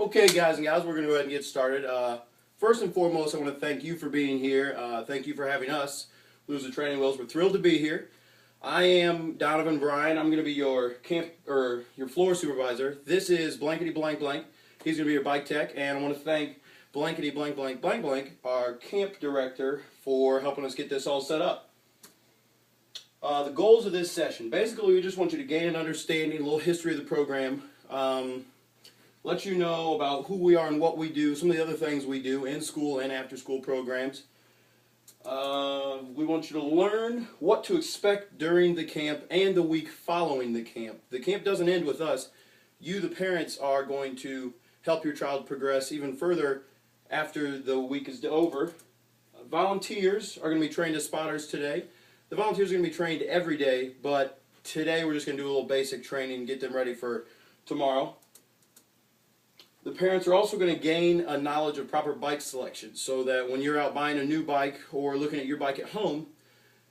Okay, guys and gals, we're going to go ahead and get started. First and foremost, I want to thank you for being here. Thank you for having us, Lose the Training Wheels. We're thrilled to be here. I am Donovan Bryan. I'm going to be your your floor supervisor. This is blankety blank blank. He's going to be your bike tech, and I want to thank blankety blank blank blank blank, our camp director, for helping us get this all set up. The goals of this session: basically, we just want you to gain an understanding, a little history of the program. Let you know about who we are and what we do, some of the other things we do in school and after school programs. We want you to learn what to expect during the camp and the week following the camp. The camp doesn't end with us. You, the parents, are going to help your child progress even further after the week is over. Volunteers are going to be trained as spotters today. The volunteers are going to be trained every day, but today we're just going to do a little basic training and get them ready for tomorrow. The parents are also going to gain a knowledge of proper bike selection so that when you're out buying a new bike or looking at your bike at home,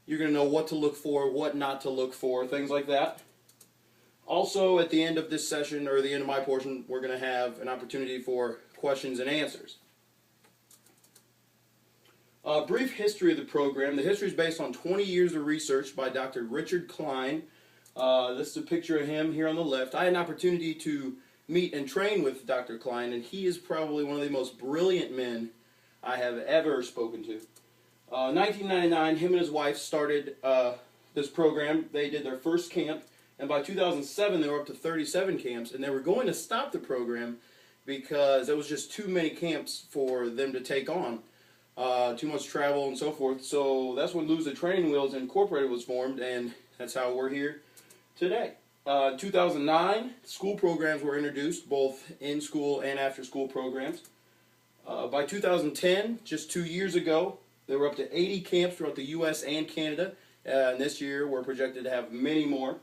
you're going to know what to look for, what not to look for, things like that. Also, at the end of this session, or the end of my portion, we're going to have an opportunity for questions and answers. A brief history of the program. The history is based on 20 years of research by Dr. Richard Klein. This is a picture of him here on the left. I had an opportunity to meet and train with Dr. Klein, and he is probably one of the most brilliant men I have ever spoken to. 1999, him and his wife started this program. They did their first camp, and by 2007 they were up to 37 camps, and they were going to stop the program because there was just too many camps for them to take on. Too much travel and so forth. So that's when Lose the Training Wheels Incorporated was formed, and that's how we're here today. 2009, school programs were introduced, both in-school and after-school programs. By 2010, just 2 years ago, there were up to 80 camps throughout the U.S. and Canada, and this year we're projected to have many more.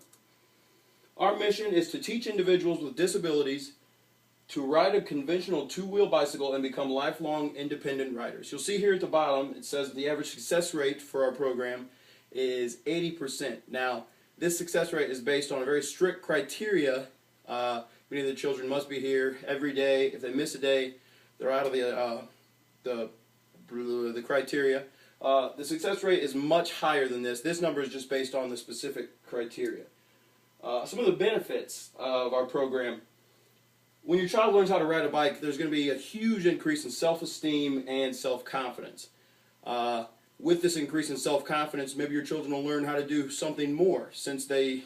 Our mission is to teach individuals with disabilities to ride a conventional two-wheel bicycle and become lifelong independent riders. You'll see here at the bottom, it says the average success rate for our program is 80%. Now, this success rate is based on a very strict criteria. Many of the children must be here every day. If they miss a day, they're out of the criteria. The success rate is much higher than this. This number is just based on the specific criteria. Some of the benefits of our program. When your child learns how to ride a bike, there's going to be a huge increase in self-esteem and self-confidence. With this increase in self-confidence, maybe your children will learn how to do something more since they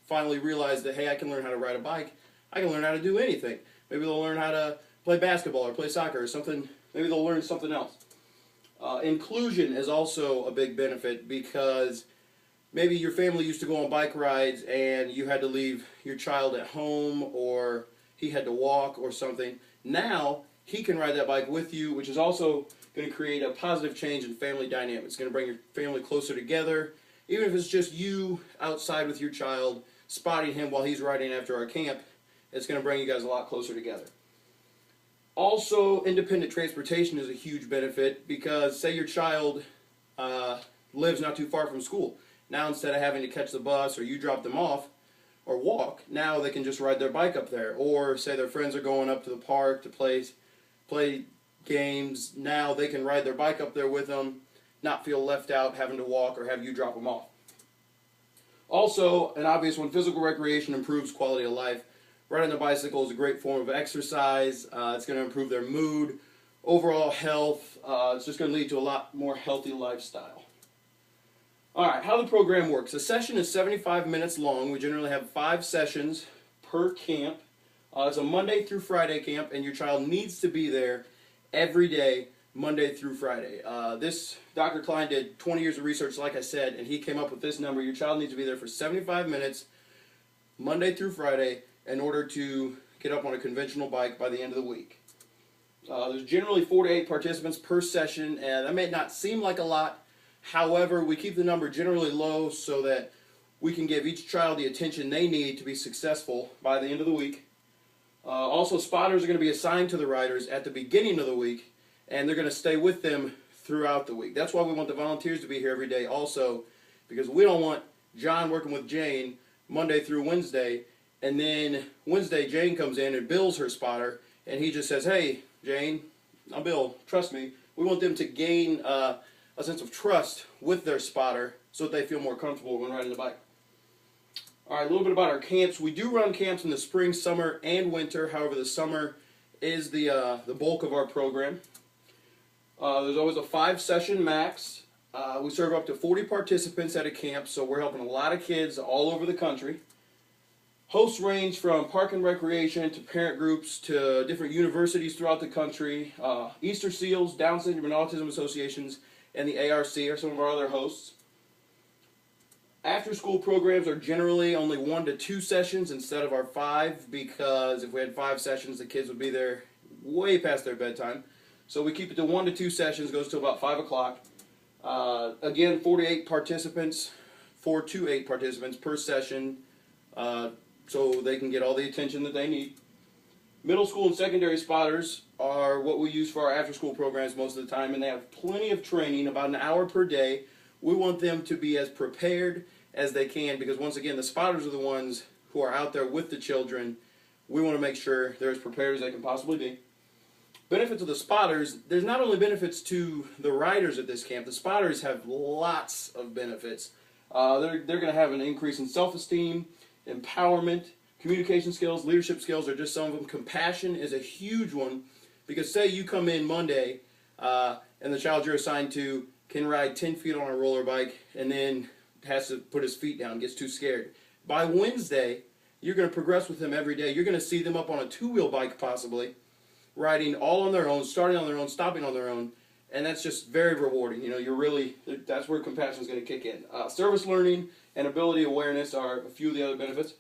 finally realize that, hey, I can learn how to ride a bike. I can learn how to do anything. Maybe they'll learn how to play basketball or play soccer or something. Maybe they'll learn something else. Inclusion is also a big benefit because maybe your family used to go on bike rides and you had to leave your child at home or he had to walk or something. Now, he can ride that bike with you, which is also going to create a positive change in family dynamics. It's going to bring your family closer together. Even if it's just you outside with your child, spotting him while he's riding after our camp, it's going to bring you guys a lot closer together. Also, independent transportation is a huge benefit because say your child lives not too far from school. Now instead of having to catch the bus or you drop them off or walk, now they can just ride their bike up there. Or say their friends are going up to the park to play games, now they can ride their bike up there with them, not feel left out having to walk or have you drop them off. Also, an obvious one, physical recreation improves quality of life. Riding a bicycle is a great form of exercise. It's going to improve their mood, overall health. It's just going to lead to a lot more healthy lifestyle. Alright, how the program works. A session is 75 minutes long. We generally have 5 sessions per camp. It's a Monday through Friday camp, and your child needs to be there every day, Monday through Friday. This Dr. Klein did 20 years of research, like I said, and he came up with this number. Your child needs to be there for 75 minutes, Monday through Friday, in order to get up on a conventional bike by the end of the week. There's generally 4 to 8 participants per session, and that may not seem like a lot. However, we keep the number generally low so that we can give each child the attention they need to be successful by the end of the week. Also, spotters are going to be assigned to the riders at the beginning of the week, and they're going to stay with them throughout the week. That's why we want the volunteers to be here every day also, because we don't want John working with Jane Monday through Wednesday, and then Wednesday Jane comes in and bills her spotter, and he just says, "Hey, Jane, I'm Bill, trust me." We want them to gain a sense of trust with their spotter so that they feel more comfortable when riding the bike. All right, a little bit about our camps. We do run camps in the spring, summer, and winter. However, the summer is the bulk of our program. There's always a 5-session max. We serve up to 40 participants at a camp, so we're helping a lot of kids all over the country. Hosts range from park and recreation to parent groups to different universities throughout the country. Easter Seals, Down Syndrome and Autism Associations, and the ARC are some of our other hosts. After-school programs are generally only 1 to 2 sessions instead of our 5, because if we had 5 sessions, the kids would be there way past their bedtime. So we keep it to 1 to 2 sessions, goes to about 5 o'clock. Again, 4 to 8 participants per session, so they can get all the attention that they need. Middle school and secondary spotters are what we use for our after-school programs most of the time, and they have plenty of training, about an hour per day. We want them to be as prepared as they can, because once again, the spotters are the ones who are out there with the children. We want to make sure they're as prepared as they can possibly be. Benefits of the spotters: there's not only benefits to the riders at this camp, the spotters have lots of benefits. They're going to have an increase in self-esteem, empowerment, communication skills, leadership skills are just some of them. Compassion is a huge one, because say you come in Monday and the child you're assigned to can ride 10 feet on a roller bike and then has to put his feet down, gets too scared. By Wednesday, you're going to progress with him every day. You're going to see them up on a 2-wheel bike possibly, riding all on their own, starting on their own, stopping on their own, and that's just very rewarding. You know, that's where compassion is going to kick in. Service learning and ability awareness are a few of the other benefits.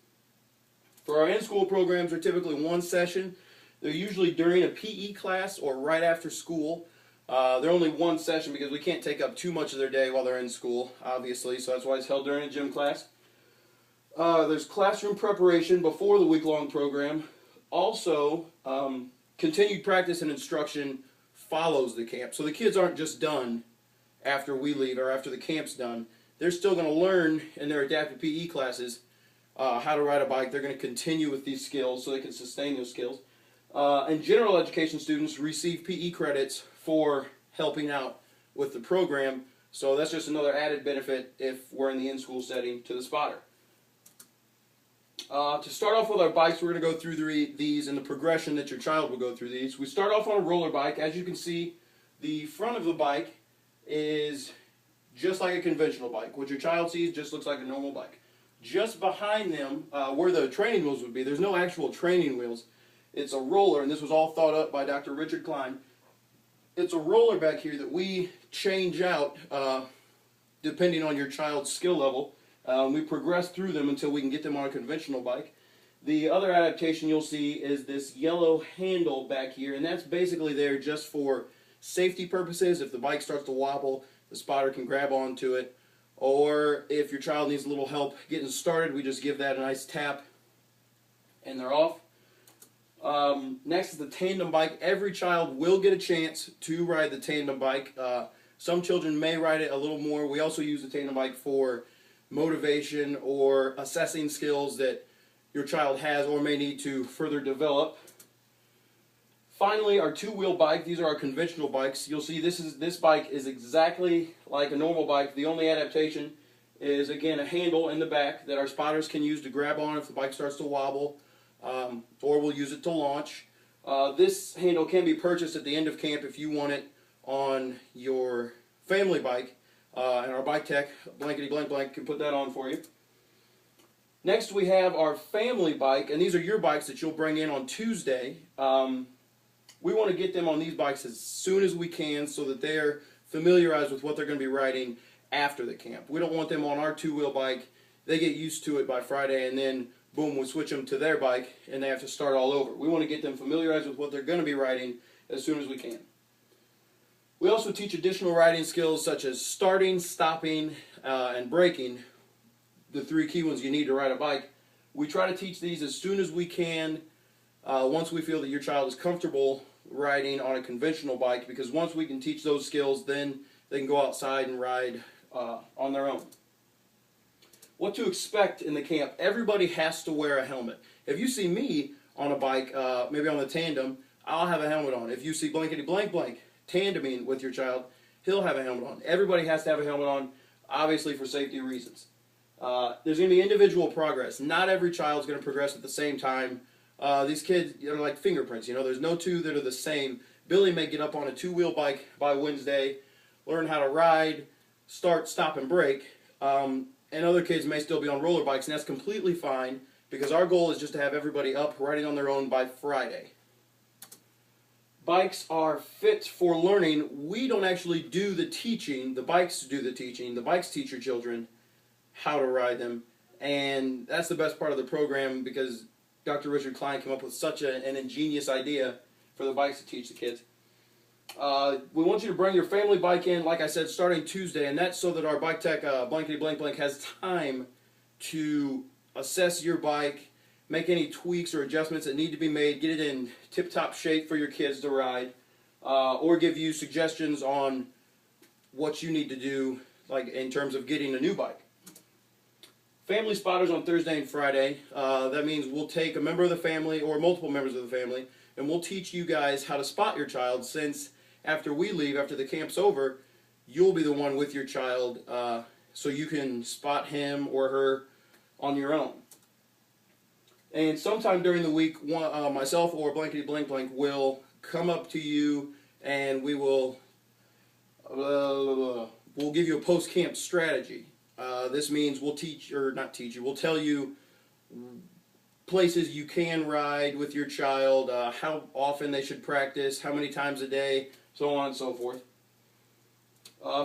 For our in-school programs, they're typically 1 session. They're usually during a PE class or right after school. They're only 1 session because we can't take up too much of their day while they're in school, obviously, so that's why it's held during a gym class. There's classroom preparation before the week-long program. Also, continued practice and instruction follows the camp. So the kids aren't just done after we leave or after the camp's done. They're still going to learn in their adaptive PE classes how to ride a bike. They're going to continue with these skills so they can sustain those skills. And general education students receive PE credits for helping out with the program. So that's just another added benefit if we're in the in-school setting to the spotter. To start off with our bikes, we're going to go through these in the progression that your child will go through these. We start off on a roller bike. As you can see, the front of the bike is just like a conventional bike. What your child sees just looks like a normal bike. Just behind them, where the training wheels would be, there's no actual training wheels. It's a roller, and this was all thought up by Dr. Richard Klein. It's a roller back here that we change out depending on your child's skill level. We progress through them until we can get them on a conventional bike. The other adaptation you'll see is this yellow handle back here, and that's basically there just for safety purposes. If the bike starts to wobble, the spotter can grab onto it. Or if your child needs a little help getting started, we just give that a nice tap and they're off. Next is the tandem bike. Every child will get a chance to ride the tandem bike. Some children may ride it a little more. We also use the tandem bike for motivation or assessing skills that your child has or may need to further develop. Finally, our 2-wheel bike. These are our conventional bikes. You'll see this bike is exactly like a normal bike. The only adaptation is, again, a handle in the back that our spotters can use to grab on if the bike starts to wobble, or we'll use it to launch. This handle can be purchased at the end of camp if you want it on your family bike, and our bike tech, blankety blank blank, can put that on for you. Next we have our family bike, and these are your bikes that you'll bring in on Tuesday. We want to get them on these bikes as soon as we can so that they're familiarized with what they're going to be riding after the camp. We don't want them on our 2-wheel bike. They get used to it by Friday, and then boom, we switch them to their bike and they have to start all over. We want to get them familiarized with what they're going to be riding as soon as we can. We also teach additional riding skills such as starting, stopping, and braking, the 3 key ones you need to ride a bike. We try to teach these as soon as we can, once we feel that your child is comfortable riding on a conventional bike, because once we can teach those skills, then they can go outside and ride on their own. What to expect in the camp: everybody has to wear a helmet. If you see me on a bike, maybe on the tandem, I'll have a helmet on. If you see blankety blank blank tandeming with your child, he'll have a helmet on. Everybody has to have a helmet on, obviously for safety reasons. There's going to be individual progress. Not every child's going to progress at the same time. These kids are like fingerprints, there's no two that are the same. Billy may get up on a two-wheel bike by Wednesday, learn how to ride, start, stop, and brake, and other kids may still be on roller bikes, and that's completely fine, because our goal is just to have everybody up riding on their own by Friday. Bikes are fit for learning. We don't actually do the teaching. The bikes do the teaching. The bikes teach your children how to ride them, and that's the best part of the program, because Dr. Richard Klein came up with such an ingenious idea for the bikes to teach the kids. We want you to bring your family bike in, like I said, starting Tuesday, and that's so that our bike tech, blankety blank blank, has time to assess your bike, make any tweaks or adjustments that need to be made, get it in tip-top shape for your kids to ride, or give you suggestions on what you need to do, like in terms of getting a new bike. Family spotters on Thursday and Friday. That means we'll take a member of the family or multiple members of the family, and we'll teach you guys how to spot your child, since after we leave, after the camp's over, you'll be the one with your child, so you can spot him or her on your own. And sometime during the week, myself or blankety blank blank will come up to you, and we will we'll give you a post-camp strategy. This means we'll we'll tell you places you can ride with your child, how often they should practice, how many times a day, so on and so forth.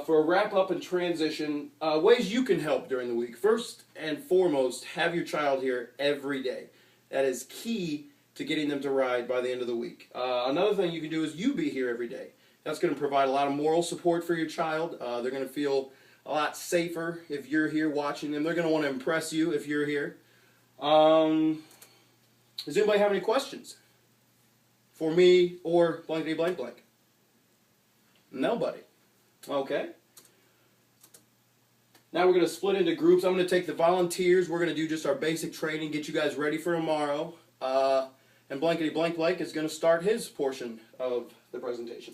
For a wrap-up and transition, ways you can help during the week. First and foremost, have your child here every day. That is key to getting them to ride by the end of the week. Another thing you can do is you be here every day. That's going to provide a lot of moral support for your child. They're going to feel a lot safer if you're here watching them. They're going to want to impress you if you're here. Does anybody have any questions for me or blankety blank blank? Nobody. Okay. Now we're going to split into groups. I'm going to take the volunteers. We're going to do just our basic training, get you guys ready for tomorrow. And blankety blank blank is going to start his portion of the presentation.